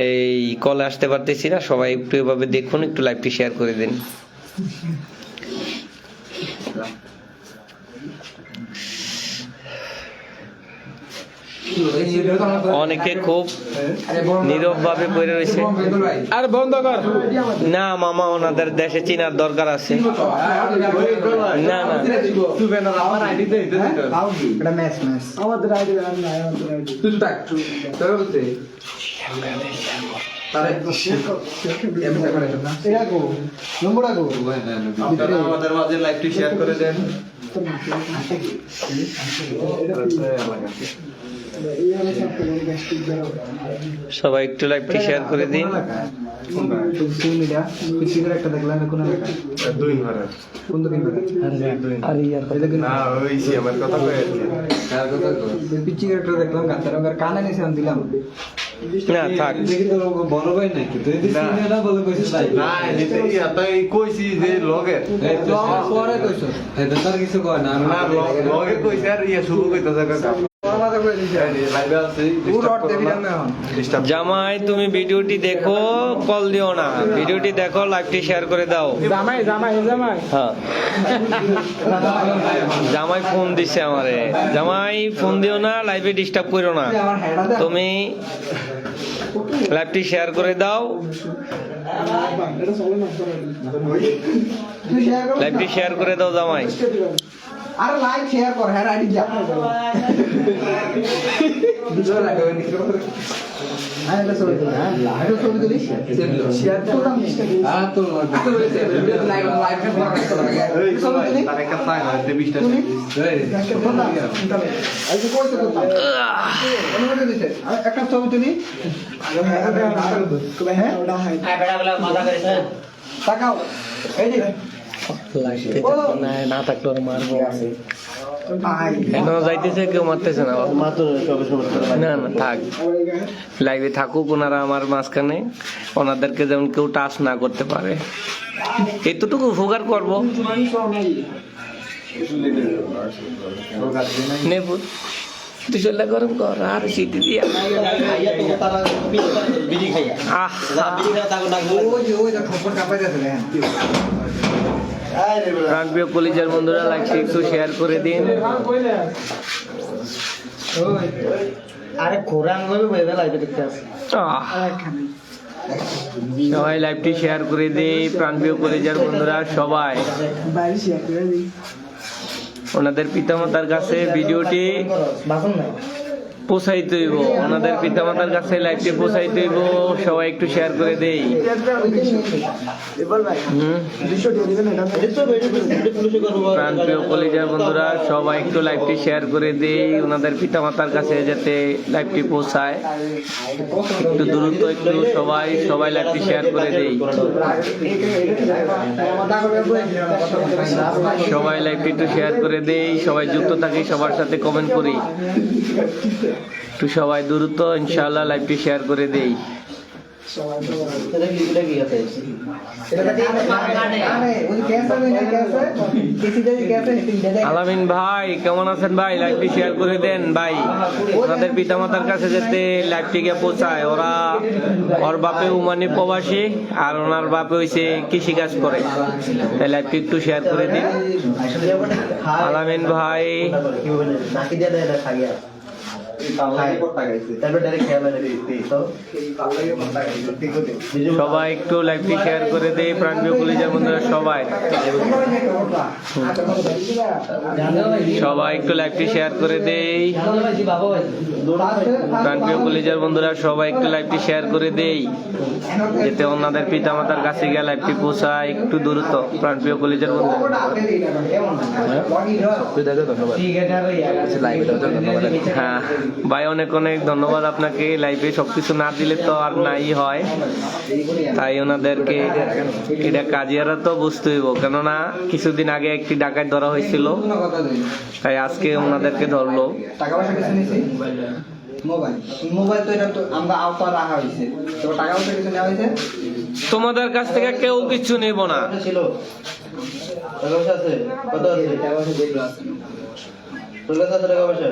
Speaker 1: এই কলে আসতে পারতেছি না। সবাই একটু এভাবে দেখুন, একটু লাইভটি শেয়ার করে দিন। অনেকে খুব নীরব ভাবে পড়ে রয়েছে। আর বন্ধ কর না মামা, ওনাদের দেশে চিনার দরকার আছে। না না আমাদের মাঝে লাইভটি শেয়ার করে দেন। সবাই একটু লাইভটি শেয়ার করে দিন। না থাক,
Speaker 3: বড় ভাই নাকি তুই
Speaker 2: কইছি যে লগের
Speaker 3: পরে কইছ এটা তার কিছু কয় না,
Speaker 2: লগের কইছে আর ইয়া শুরু কইতাছে।
Speaker 1: জামাই তুমি ভিডিওটি দেখো, কল দিও না, ভিডিওটি দেখো, লাইভটি শেয়ার করে দাও। হ্যাঁ, জামাই ফোন দিছে আমারে, জামাই ফোন দিও না, লাইভে ডিস্টার্ব করো না, তুমি লাইভটি শেয়ার করে দাও, লাইভটি শেয়ার করে দাও জামাই।
Speaker 3: আরে লাইক শেয়ার কর, হ্যাঁ আইডি যা ভিডিও লাগাবেন হ্যাঁ, এটা ছবি তুলি, হ্যাঁ এটা ছবি তুলি শেয়ার করলাম। হ্যাঁ তো লাইক লাইক এর ব্লগ করতে লাগে, ছবি তুলি তার একটা ফাইল আছে 20 টা এই আইছে কইতে করতে অনুমতি দিতে একটা ছবি তুলি। হ্যাঁ ওটা হয়, হ্যাঁ বেড়াগুলো মজা করেছে, তাকাও এই যে
Speaker 1: না থাকলে মারবো, এখনো যাইতেছে, কেউ মারতেছে না, না না থাক, লাইভে থাকুক ওনারা আমার মাঝখানে, ওনাদেরকে যেমন কেউ টাচ না করতে পারে, এতটুকু উপকার করবো। নেবুত তুই চলে গরম কর আর সিটি দিয়া
Speaker 5: খাইয়া তো তারা বিড়ি খাইয়া
Speaker 1: আহ
Speaker 5: বিড়ি খাইয়া তাকে ডাকবো
Speaker 3: ওই যে খবর কাপাই যাচ্ছে না
Speaker 1: প্রাণপ্রিয় কলিজার বন্ধুরা লাইকটি একটু শেয়ার করে দিন
Speaker 4: আরে কোরআন ভাবে বইবে লাইভে দেখতে আসে
Speaker 1: আহ, সবাই লাইভটি শেয়ার করে দিই প্রাণপ্রিয় কলিজার বন্ধুরা সবাই ওনাদের পিতামাতার কাছে ভিডিওটি
Speaker 4: বাসন নাই
Speaker 1: পৌঁছাইতে হইব ওনাদের পিতামাতার কাছে লাইভটি পৌঁছাইতে হইব সবাই একটু শেয়ার করে দেই প্রাণপ্রিয় কলিজার বন্ধুরা সবাই একটু লাইভটি শেয়ার করে দেই ওনাদের পিতামাতার কাছে যাতে লাইভটি পৌঁছায় একটু দ্রুত একটু সবাই লাইভটি শেয়ার করে দেই সবাই লাইভটি একটু শেয়ার করে দেই সবাই যুক্ত থাকি সবার সাথে কমেন্ট করি একটু সবাই দ্রুত ইনশাআল্লাহ লাইভটি শেয়ার করে দেই আলামিন ভাই কেমন আছেন ভাই লাইভটি শেয়ার করে দেন ভাই ওনাদের পিতামাতার কাছে যাতে লাইভটিকে পৌঁছায় ওর বাপে উমানি প্রবাসী আর ওনার বাপে হইছে কৃষি কাজ করে তাই লাইভটি একটু শেয়ার করে দিন আলামিন ভাই সবাই একটু লাইভটি শেয়ার করে দেই প্রাণপ্রিয় কলিজার বন্ধুরা সবাই একটু লাইভটি শেয়ার করে দেই প্রাণপ্রিয় কলিজার বন্ধুরা সবাই একটু লাইভটি শেয়ার করে দেই যাতে ওনাদের পিতামাতার কাছে গিয়ে লাইভটি পৌঁছায় একটু দ্রুত প্রাণপ্রিয় কলিজার বন্ধুরা হ্যাঁ ভাই অনেক অনেক ধন্যবাদ আপনাকে লাইভে সবকিছু না দিলে তো আর নাই হয় তাই ওনাদেরকে এটা কাজিয়ারা তো বুঝতে হইব কেননা কিছুদিন আগে একটি ডাকাত ধরা হয়েছিল তাই আজকে ওনাদেরকে ধরলো
Speaker 3: টাকা পয়সা কিছু নিছি মোবাইল তো এটা তো আমরা আওতা রাখা হয়েছে তো টাকা পয়সা কিছু নেওয়া হয়েছে
Speaker 1: তোমাদের কাছ থেকে কেউ কিছু নেব না
Speaker 5: ছিল টাকা পয়সা আছে কত আছে
Speaker 3: টাকা পয়সা যেগুলো আছে
Speaker 5: তোর কাছে আছে টাকা পয়সা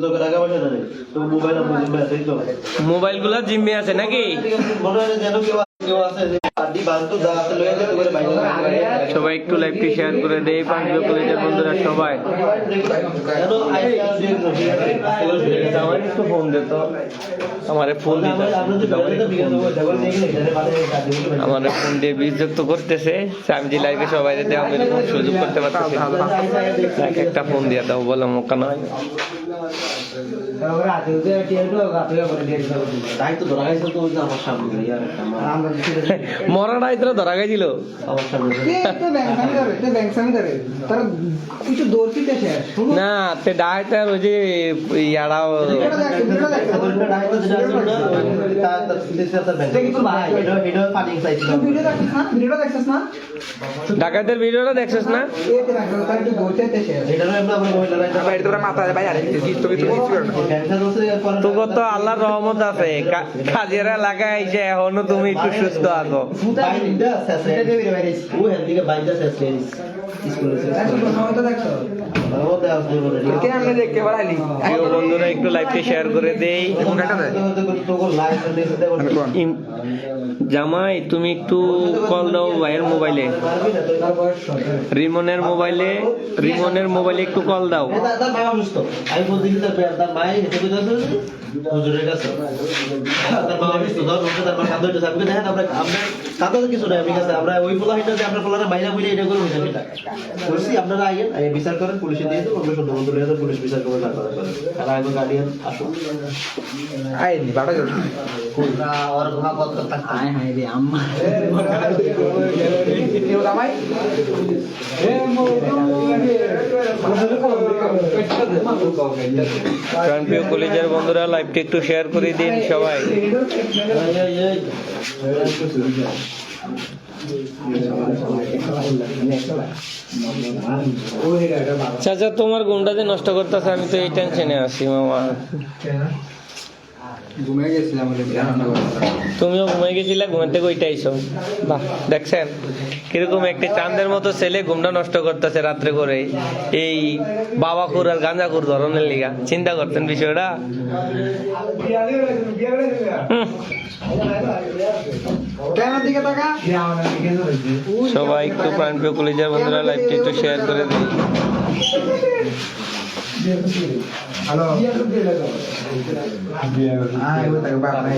Speaker 5: তোকে টাকা পয়সা নেই তো মোবাইল নাম্বার আছে তো
Speaker 1: মোবাইল গুলা জিম্মে আছে নাকি
Speaker 5: মনে হয় যেন কেউ আছে আদি বান্তু দা আছে লয়ে যেতে করে বাইরে
Speaker 1: সবাই একটু লাইভটি শেয়ার করে দেই প্রাণপ্রিয় কলিজার বন্ধুরা সবাই
Speaker 5: যেন আইসা
Speaker 1: আমার একটু ফোন দে তো আমারে ফোন দিতে আমারে ফোন দিয়ে বিযুক্ত করতেছে আমি যে লাইভে সবাই দেওয়া আমি এরকম সুযোগ করতে পারতেছি এক একটা ফোন দিয়ে দাও বলো মোকা নয়
Speaker 5: তাই তো ধরা গেছে তো আমার সামনে ইয়ার
Speaker 1: মরাটাই তোরা ধরা গেছিল
Speaker 5: আমার সামনে
Speaker 3: কিছু দৌড়তে শেষ
Speaker 1: না তে ডাইটার ওই যে ইয়াড়াও ডাকাতের ভিডিওটা দেখছিস না তোকে তো আল্লাহর রহমত আছে কাজের এলাকায় আইসে এখনো তুমি একটু সুস্থ আছো প্রিয় বন্ধুরা একটু লাইভটি শেয়ার করে দেই জামাই তুমি একটু কল দাও ভাইয়ের মোবাইলে রিমনের মোবাইলে একটু কল দাও
Speaker 5: আমি বলছি তার মায়ের হেঁটে হুজুরের কাছে তার মা অসুস্থ ধর তার মা কাঁদতে হইতেছে আপনি দেখেন আমরা কাঁদতে তো কিছু নাই ঠিক আছে আমরা ওই পোলা হিটা যে আপনার পোলারা বাইরে বলে এটা করে হইছে সেটা বলছি আপনারা আইয়েন বিচার করেন পুলিশে দিয়ে দেবো আমরা সন্ধ্যা বন্ধু লিয়ে পুলিশ বিচার করবে তারপরে তারা আগে গার্ডিয়ান আসুন
Speaker 3: আইনি বাটা গেল
Speaker 4: ওর ঘা কত টাকা আয় হাই রে আম্মা
Speaker 3: কেউ রামাই
Speaker 1: প্রাণপ্রিয় কলিজার বন্ধুরা লাইভটি একটু শেয়ার করে দিন সবাই চাচা তোমার ঘুমটা যে নষ্ট করতেছে আমি তো এই টেনশনে আছি মামা
Speaker 3: ঘুমিয়ে গেছিলাম রান্না করে
Speaker 1: তুমিও ঘুমিয়ে গেছিলে, ঘুমের থেকে ওইটা আইসো। বাহ, দেখছেন কিরকম একটি চাঁদের মতো ছেলে ঘুমটা নষ্ট করতেছে রাত্রে করে, এই বাবাখুর আর গাঁজাখুর ধরনের লিগা। চিন্তা করতেন বিষয়টা?
Speaker 3: দিকে টাকা
Speaker 1: সবাই একটু প্রাণপ্রিয় কলেজের বন্ধুরা লাইভটি একটু শেয়ার করে দিন।
Speaker 3: হ্যালো বাপ নাই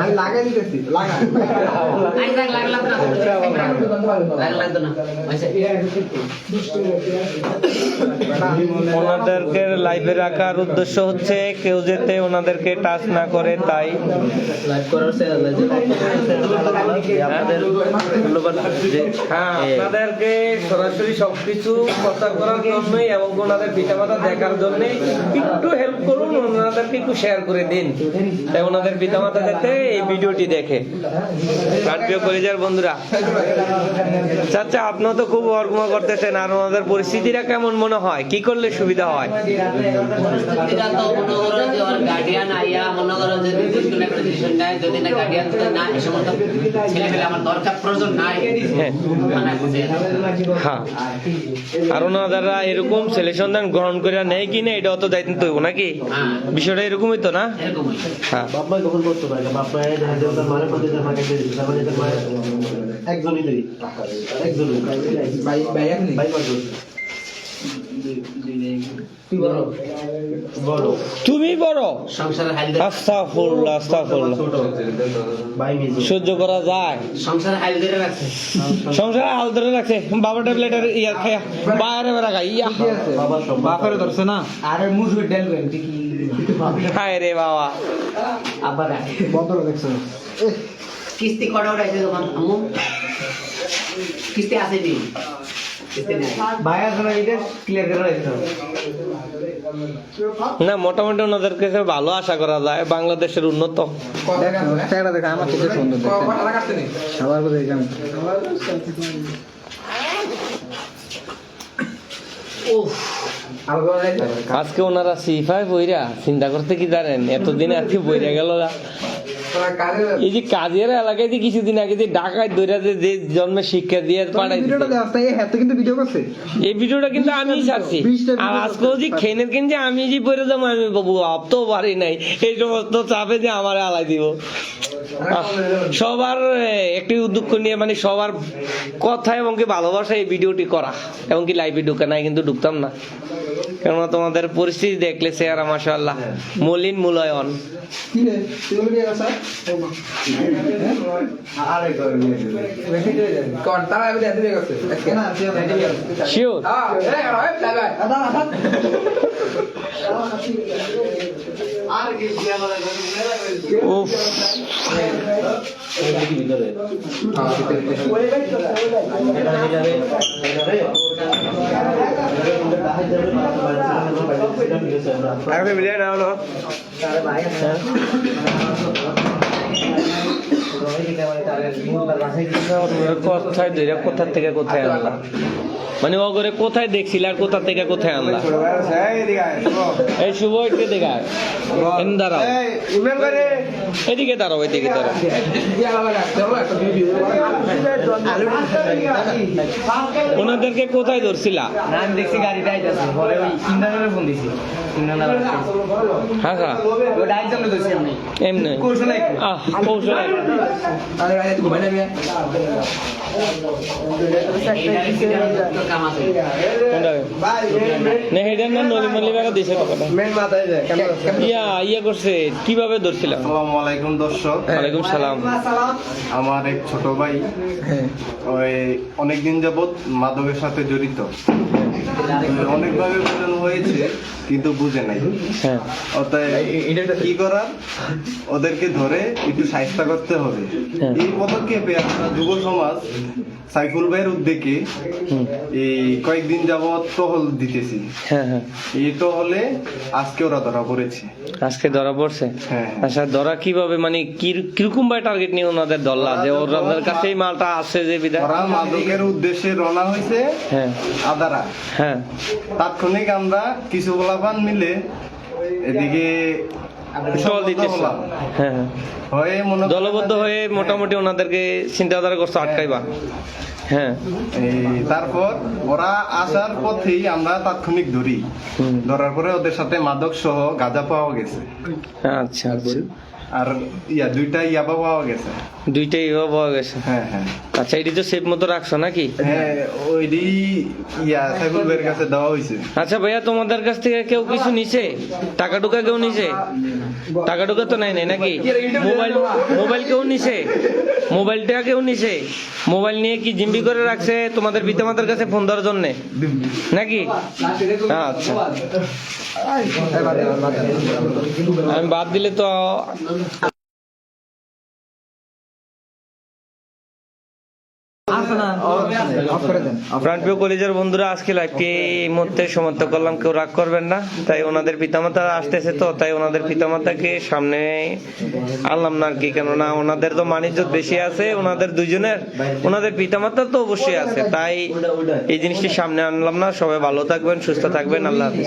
Speaker 3: আমি লাগাই দিতেছি
Speaker 1: ওনাদেরকে লাইভে রাখার উদ্দেশ্য হচ্ছে কেউ যাতে ওনাদেরকে টাচ না করে, তাই হ্যাঁ, আপনাদেরকে সরাসরি সবকিছু প্রচার করার জন্যই এবং ওনাদের পিতামাতা দেখার জন্য একটু হেল্প করুন, ওনাদেরকে একটু শেয়ার করে দিন, তাই ওনাদের পিতামাতা যাতে এই ভিডিওটি দেখে। প্রাণপ্রিয় কলেজের বন্ধুরা, চাচা আপনিও তো খুব অর্গমা করতেছেন, আর ওনাদের পরিস্থিতিটা কেমন মনে হয়, কি করলে সুবিধা হয়?
Speaker 6: পরিস্থিতিটা তো মনে করো যে ওর গার্ডিয়ান আইয়া মনে করো যে কোনো একটা ডিসিশন নেয়, যদি না গার্ডিয়ান না এই সমস্ত ছেলেমেলে আমার দরকার প্রয়োজন নাই,
Speaker 1: হ্যাঁ
Speaker 6: মানে বুঝে
Speaker 1: হ্যাঁ, আর ওনারা এরকম ছেলে সন্তান গ্রহণ করে নেয় কিনা এটা অত দায়িত্ব তৈব নাকি, বিষয়টা এরকমই তো না?
Speaker 6: এরকমই।
Speaker 1: হ্যাঁ,
Speaker 5: বাপ্পা কখন করতে পারে না, বাপ্পা তার মায়ের প্রতি তার মাকে দিয়ে দিচ্ছে, তার মানে তার মায়ের একজনই দেরি, একজনই
Speaker 3: ভাই এখনই
Speaker 5: ভাই পাঁচজন বড়
Speaker 1: তুমি বড়,
Speaker 6: সংসারের হাইল
Speaker 1: আস্তাগফিরুল্লাহ আস্তাগফিরুল্লাহ,
Speaker 5: ভাই মেজি
Speaker 1: সহ্য করা যায়?
Speaker 6: সংসারের হাইল ধরে রাখছে।
Speaker 1: সংসারে হাল ধরে রাখছে, বাবা ট্যাবলেটের ইয়া খায়া বাইরে বেড়া খাই ইয়া,
Speaker 5: বাবার সব
Speaker 3: বাপের ধরছে না আর মুসুর ডাল কি
Speaker 1: হায় রে বাবা।
Speaker 6: আবার
Speaker 3: বদল দেখছো
Speaker 6: কিস্তি কটা উঠাইছে তখন আম্মু? কিস্তি আসেনি, কিস্তি নেই।
Speaker 3: ভাইয়া জন্য এটা ক্লিয়ার করে রাখছো
Speaker 1: না, মোটামুটি ওনাদের কাছে ভালো আশা করা যায়, বাংলাদেশের উন্নত।
Speaker 3: টাকাটা দেখা আমার থেকে সুন্দর দেখতে সবার কথা দেখলাম
Speaker 6: উফ,
Speaker 1: আজকে ওনারা সিফাই বইরা চিন্তা করতে কি জানেন, এতদিন আজকে বইরা গেল না। এই যে কাজের এলাকায় যে কিছুদিন আগে যে ঢাকায় দৈরা যে জন্মে শিক্ষা দিয়ে পাঠাই
Speaker 3: কিন্তু ভিডিও করছে
Speaker 1: এই ভিডিওটা কিন্তু আমি ছাড়ছি, আর আজকেও যে খেনের কিনছে আমি যে পড়ে যাবো, আমি বাবু ভাবতেও পারি নাই এই সমস্ত চাপে যে আমার আলাই দিব। সবার একটি উদ্যোগ নিয়ে, মানে সবার কথা এবং কি ভালোবাসা এই ভিডিওটি করা, এবং কি লাইভে ঢুকে নাই কিন্তু ঢুকতাম না, কেননা তোমাদের পরিস্থিতি দেখলে চেহারা মাশাআল্লাহ মলিন মূল্যায়ন।
Speaker 3: কি রে তুই কি আছে আরে কোন তারা আমি দেখতে গেছে না
Speaker 1: শিওর উফ,
Speaker 5: আগে মিলিয়ে নাও না
Speaker 1: কোথায় ধরে কোথা থেকে কোথায় আনলা, মানে ও করে কোথায় দেখছিল আর কোথা থেকে কোথায় আনলা? এই শুভ একটু দেখায়, দাঁড়াও এদিকে দাঁড়াও, এদিকে দাঁড়াও। ওনাদেরকে কোথায় ধরছিলা?
Speaker 4: আমি দেখছি গাড়িটা আইতাছে, পরে ওই ইন্দ্রানের ফোন দিছি, ইন্দ্রানের
Speaker 1: হ্যাঁ হ্যাঁ,
Speaker 4: ওটা একদম ধরছি আমি
Speaker 1: এমনি
Speaker 4: কৌশল
Speaker 1: কৌশল
Speaker 3: আরে ভাই তুমি ঘুমাই না
Speaker 6: কাম আছে।
Speaker 1: ইয়া করছে কিভাবে ধরছিলাম?
Speaker 2: আসসালামু আলাইকুম দর্শক,
Speaker 1: ওয়ালাইকুম সালাম।
Speaker 2: আমার এক ছোট ভাই ওই অনেকদিন যাবত মাদকের সাথে জড়িত, অনেকভাবে বোঝানো হয়েছে কিন্তু বুঝে নাই।
Speaker 1: হ্যাঁ,
Speaker 2: অতএব কি করার, ওদেরকে ধরে
Speaker 7: একটু সাহায্য করতে হবে।
Speaker 1: হ্যাঁ।
Speaker 7: এই পদক্ষেপে আমরা যুব সমাজ সাইফুল ভাইয়ের উদ্যোগে এই কয়েকদিন যাবৎ টহল দিতেছি।
Speaker 1: হ্যাঁ হ্যাঁ
Speaker 7: এই টহলে আজকে ওরা ধরা পড়েছে।
Speaker 1: আজকে ধরা পড়ছে।
Speaker 7: হ্যাঁ।
Speaker 1: আচ্ছা ধরা কিভাবে মানে কিরকম ভাবে টার্গেট নিয়ে ওনাদের ধরলা যে ওদের কাছে এই মালটা আছে যে বিধায়?
Speaker 7: ওরা মাদকের উদ্দেশ্যে রওনা হয়েছে
Speaker 1: হ্যাঁ
Speaker 7: আদারা।
Speaker 1: হ্যাঁ
Speaker 7: তাৎক্ষণিক আমরা কিছু গোলাপান মিলে এদিকে
Speaker 1: টহল দিতেছে।
Speaker 7: হলাম।
Speaker 1: হ্যাঁ হ্যাঁ
Speaker 7: হয়ে মনে করেন
Speaker 1: দলবদ্ধ
Speaker 7: যে-
Speaker 1: হয়ে মোটামুটি ওনাদেরকে চিন্তাধারা করছে আটকাইবা। হ্যাঁ
Speaker 7: তারপর ওরা আসার পথেই আমরা তাৎক্ষণিক ধরি।
Speaker 1: হুম।
Speaker 7: ধরার পরে ওদের সাথে মাদক সহ গাঁজা পাওয়া গেছে
Speaker 1: আচ্ছা আচ্ছা
Speaker 7: আর দুইটা ইয়াবা পাওয়া গেছে।
Speaker 1: দুইটাই এভাবে পাওয়া গেছে।
Speaker 7: হ্যাঁ হ্যাঁ
Speaker 1: আচ্ছা এটি তো সেফ মতো রাখছো নাকি?
Speaker 7: হ্যাঁ ওইটি সাইফুল ভাইয়ের কাছে দেওয়া হয়েছে।
Speaker 1: আচ্ছা ভাইয়া তোমাদের কাছ থেকে কেউ কিছু নিছে? টাকা টুকা কেউ নিছে? টাকা টুকা তো নাই নাই নাকি? মোবাইল কেউ নিছে? মোবাইলটা কেউ নিছে? মোবাইল নিয়ে কি জিম্বি করে রাখছে তোমাদের পিতামাতার কাছে ফোন দেওয়ার জন্য নাকি? আচ্ছা আমি বাদ দিলে তো প্রাণপ্রিয় কলেজের বন্ধুরা, আজকে লাইভটি এই মুহূর্তে সমাপ্ত করলাম। কেউ রাগ করবেন না, তাই ওনাদের পিতামাতা আসতেছে তো তাই ওনাদের পিতামাতাকে সামনে আনলাম না আর কি, কেননা ওনাদের তো মানিজ্য বেশি আছে ওনাদের দুইজনের, ওনাদের পিতামাতার তো অবশ্যই আছে, তাই এই জিনিসটি সামনে আনলাম না। সবাই ভালো থাকবেন, সুস্থ থাকবেন, আল্লাহ হাফেজ।